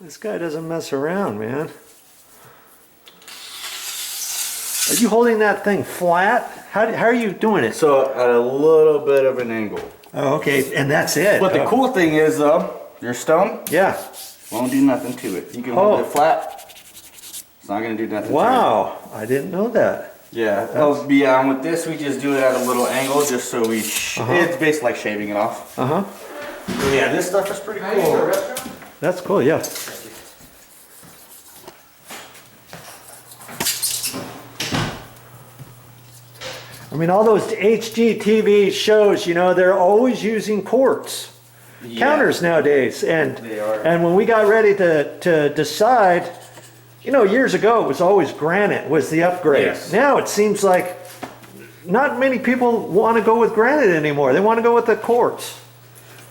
This guy doesn't mess around, man. Are you holding that thing flat? How are you doing it? So at a little bit of an angle. Oh, okay, and that's it. But the cool thing is though, your stone won't do nothing to it. You can hold it flat. It's not gonna do nothing wow, to it. I didn't know that. Yeah. Oh, yeah. With this, we just do it at a little angle, just so we. It's basically like shaving it off. So yeah, this stuff is pretty cool. That's cool. Yeah. I mean, all those HGTV shows, you know, they're always using quartz counters nowadays, and they are. And when we got ready to decide, you know, years ago it was always granite was the upgrade. Yes. Now it seems like not many people want to go with granite anymore. They want to go with the quartz.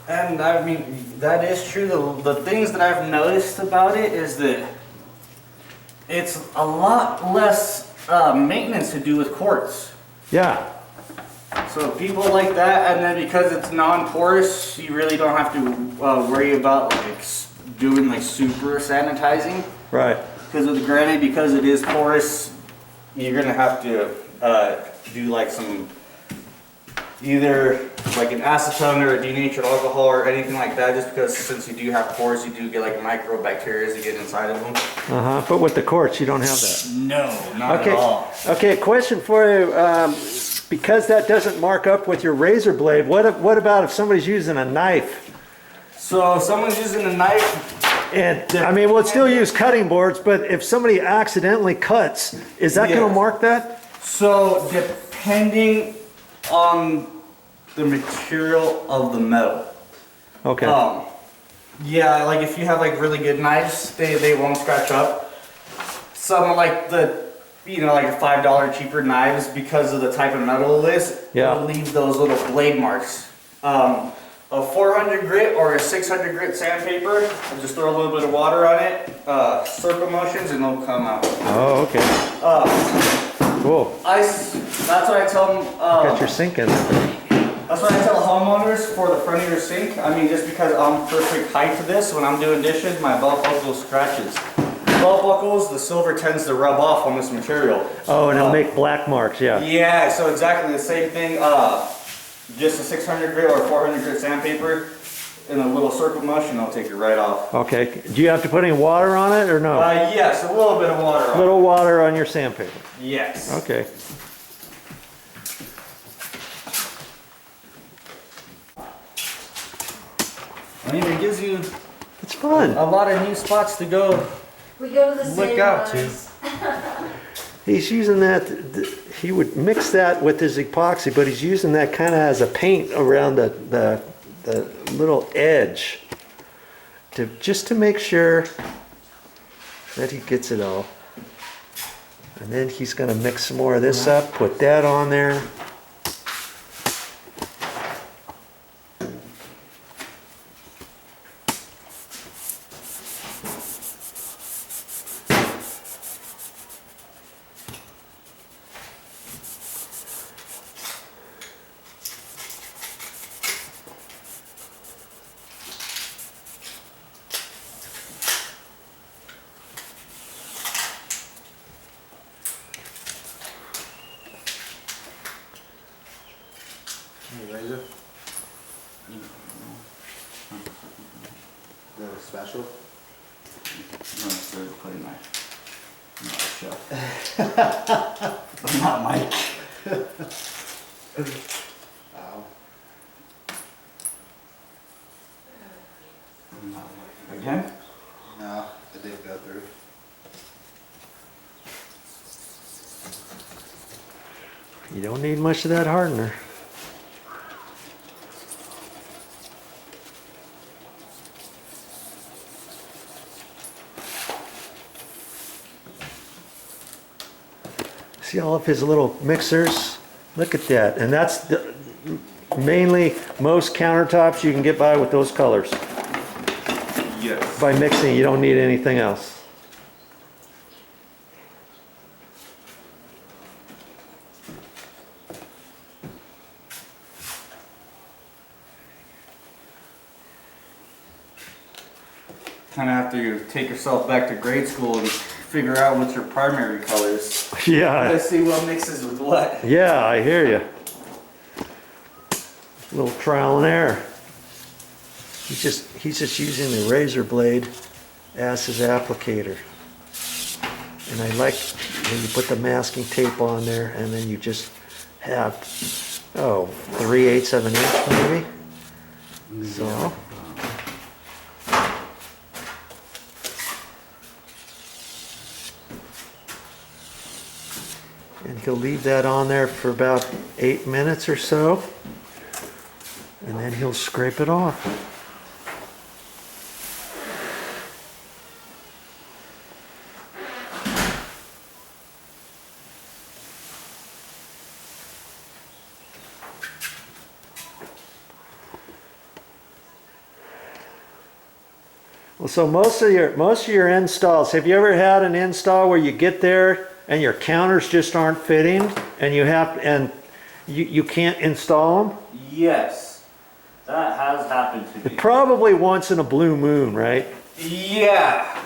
And I mean, that is true. The things that I've noticed about it is that it's a lot less maintenance to do with quartz. Yeah. So people like that, and then because it's non-porous, you really don't have to worry about like doing like super sanitizing. Right. Because with granite, because it is porous, you're gonna have to do like some either like an acetone or a denatured alcohol or anything like that, just because since you do have pores, you do get like microbacteria to get inside of them. But with the quartz, you don't have that. No, not at all. Okay, question for you. Because that doesn't mark up with your razor blade, what about if somebody's using a knife? So if someone's using a knife, and I mean, we'll still use cutting boards, but if somebody accidentally cuts, is that going to mark that? So depending on the material of the metal. Okay. Yeah, like if you have like really good knives, they won't scratch up. Some of like the, you know, like $5 cheaper knives, because of the type of metal it is, will leave those little blade marks. A 400 grit or a 600 grit sandpaper, I'll just throw a little bit of water on it, circle motions, and they'll come out. Oh, okay. Cool. That's what I tell them. Got your sink in there. That's what I tell homeowners for the front of your sink. I mean, just because I'm perfect height to this, when I'm doing dishes, my belt buckle scratches. Belt buckles, the silver tends to rub off on this material. Oh, and it'll make black marks, yeah. Yeah, so exactly the same thing. Just a 600 grit or 400 grit sandpaper in a little circle motion, I'll take it right off. Okay. Do you have to put any water on it or no? Yes, a little bit of water on it. A little water on your sandpaper. Yes. Okay. I mean, it gives you it's fun. A lot of new spots to go. We go to the look out to. He's using that, he would mix that with his epoxy, but he's using that kind of as a paint around the little edge just to make sure that he gets it all. And then he's going to mix some more of this up, put that on there. Razor? The special? No, it's a cutting knife. Not a shelf. But not Mike. Ow. Again? No, it didn't go through. You don't need much of that hardener. See all of his little mixers? Look at that. And that's mainly most countertops you can get by with those colors. Yes. By mixing, you don't need anything else. kind of have to take yourself back to grade school and figure out what's your primary colors. Yeah. Let's see what mixes with what. Yeah, I hear you. A little trial and error. He's just using the razor blade as his applicator. And I like when you put the masking tape on there and then you just have, 3/8 of an inch maybe. So. And he'll leave that on there for about 8 minutes or so. And then he'll scrape it off. Well, so most of your installs, have you ever had an install where you get there and your counters just aren't fitting and you can't install them? Yes, that has happened to me. Probably once in a blue moon, right? Yeah.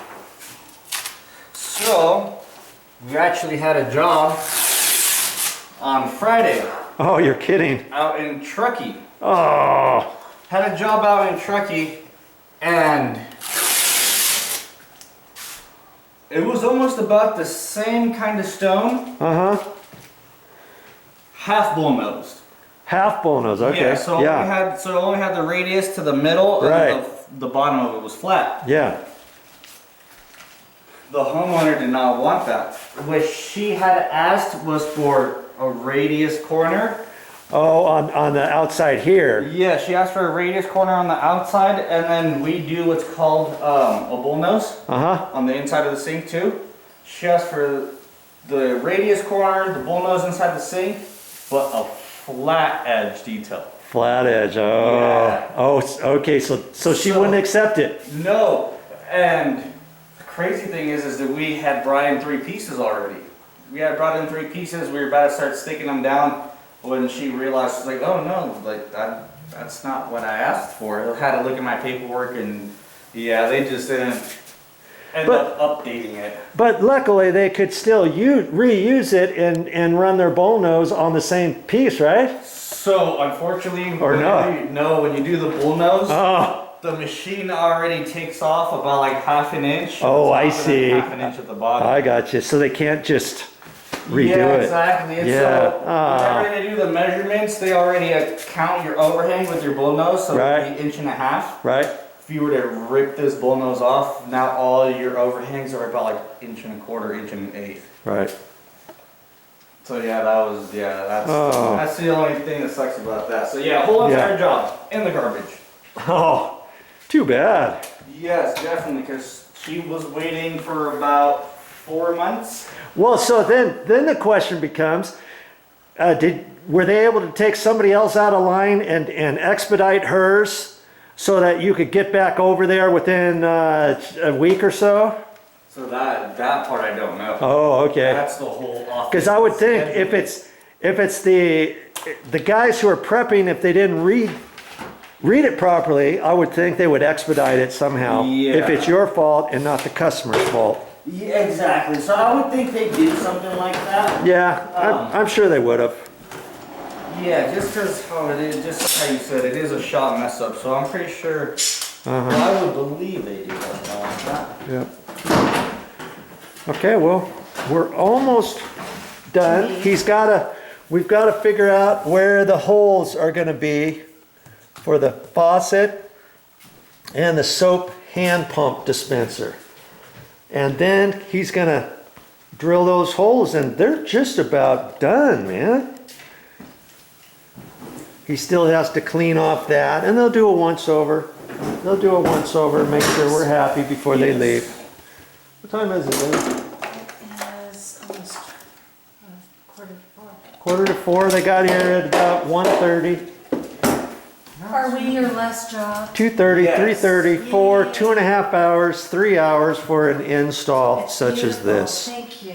So, we actually had a job on Friday Oh, you're kidding. out in Truckee. Oh, Had a job out in Truckee, and it was almost about the same kind of stone, uh-huh. half bullnosed. Half bullnose, okay. Yeah, so Yeah, it only had the radius to the middle, Right. and the bottom of it was flat. yeah. The homeowner did not want that. What she had asked was for a radius corner. Oh, on the outside here. Yeah, she asked for a radius corner on the outside, and then we do what's called a bullnose Uh-huh. on the inside of the sink too. She asked for the radius corner, the bullnose inside the sink, but a flat edge detail. Flat edge. Oh. Yeah. Oh, okay. So she So- wouldn't accept it. No, and the crazy thing is that we had brought in 3 pieces already. We had brought in 3 pieces. We were about to start sticking them down when she realized, she's like, "Oh no, like that's not what I asked for." I had to look at my paperwork, and yeah, they just didn't end up updating it. But luckily, they could still reuse it and run their bullnose on the same piece, right? So unfortunately, Or not. when you do the bullnose, Oh, the machine already takes off about like half an inch. Oh, at the I top and then see. half an inch at the bottom. I got you. So they can't just redo Yeah, it. exactly. And Yeah. so Ah. whenever they do the measurements, they already count your overhang with your bullnose, so Right. it'd be 1.5 inches. Right? If you were to rip this bullnose off, now all your overhangs are about like 1.25 inches, 1.125 inches. Right. So yeah, that's Oh. that's the only thing that sucks about that. So yeah, whole entire Yeah. job in the garbage. Oh, too bad. Yes, definitely, because she was waiting for about 4 months. Well, so then the question becomes, were they able to take somebody else out of line and expedite hers so that you could get back over there within a week or so? So that part I don't know. Oh, okay. That's the whole office. Because I would think schedule. if it's the guys who are prepping, if they didn't read it properly, I would think they would expedite it somehow. Yeah. If it's your fault and not the customer's fault. Yeah, exactly. So I would think they do something like that. Yeah, I'm sure they would have. Yeah, just because it is, just how you said, it is a shop mess up. So I'm pretty sure. Uh-huh. Well, I would believe they do something like that. Yep. Okay, well, we're almost done. We've got to figure out where the holes are going to be for the faucet and the soap hand pump dispenser. And then he's going to drill those holes, and they're just about done, man. He still has to clean off that, and they'll do a once over. They'll do a once over and make sure we're happy before they leave. What time is it, Lynn? It is almost 4:45. 3:45. They got here at about 1:30. Are we your last job? 2:30, Yes. 3:30, 4, Yay. 2.5 hours, 3 hours for an install It's such as beautiful. this. Thank you.